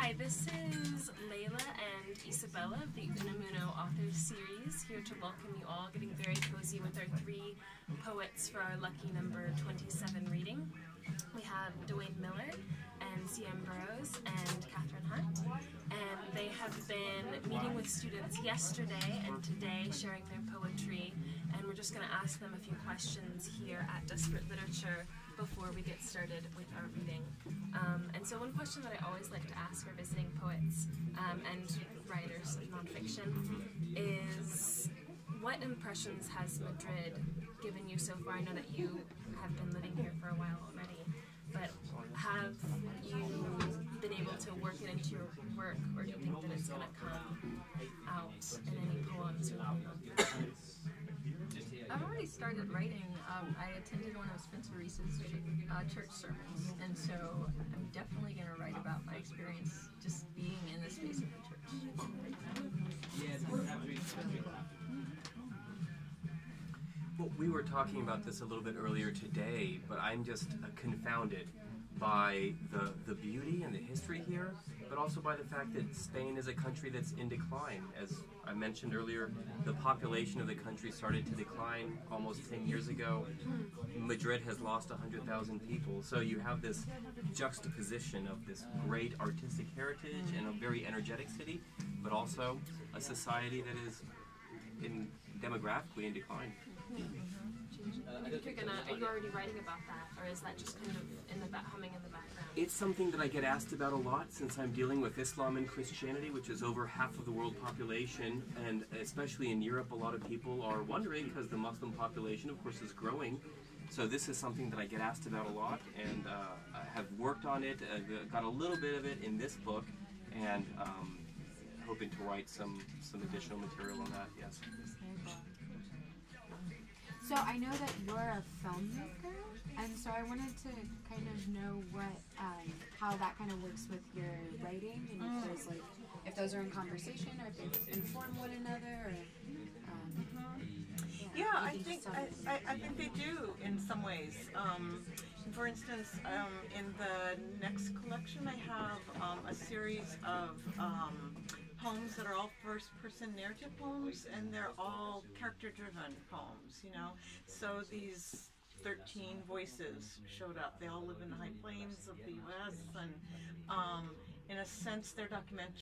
Hi, this is Layla and Isabella of the Unamuno Authors Series, here to welcome you all, getting very cozy with our 3 poets for our lucky number 27 reading. We have Dwayne Miller and CM Burroughs and Kathryn Hunt, and they have been meeting with students yesterday and today, sharing their poetry, and we're just going to ask them a few questions here at Desperate Literature before we get started with our reading. And so one question that I always like to ask our visiting poets and writers of nonfiction is, what impressions has Madrid given you so far? I know that you have been living here for a while already, but have you been able to work it into your work, or do you think that it's going to come out in any poems or things? I've already started writing. I attended one of Spencer Reese's church sermons, and so I'm definitely going to write about my experience just being in the space of the church. Well, we were talking about this a little bit earlier today, but I'm just confounded by the beauty and the history here, but also by the fact that Spain is a country that's in decline. As I mentioned earlier, the population of the country started to decline almost 10 years ago. Madrid has lost 100,000 people, so you have this juxtaposition of this great artistic heritage and a very energetic city, but also a society that is demographically in decline. Are you already writing about that, or is that just kind of humming in the background? It's something that I get asked about a lot since I'm dealing with Islam and Christianity, which is over half of the world population, and especially in Europe, a lot of people are wondering because the Muslim population, of course, is growing. So this is something that I get asked about a lot, and I have worked on it, got a little bit of it in this book, and hoping to write some additional material on that, yes. So I know that you're a filmmaker, and so I wanted to kind of know what, how that kind of works with your writing, and if there's if those are in conversation, or if they inform one another, or yeah, I think they do in some ways. For instance, in the next collection, I have a series of poems that are all first-person narrative poems, and they're all character-driven poems, you know. So these 13 voices showed up. They all live in the high plains of the U.S., and in a sense, they're documentary.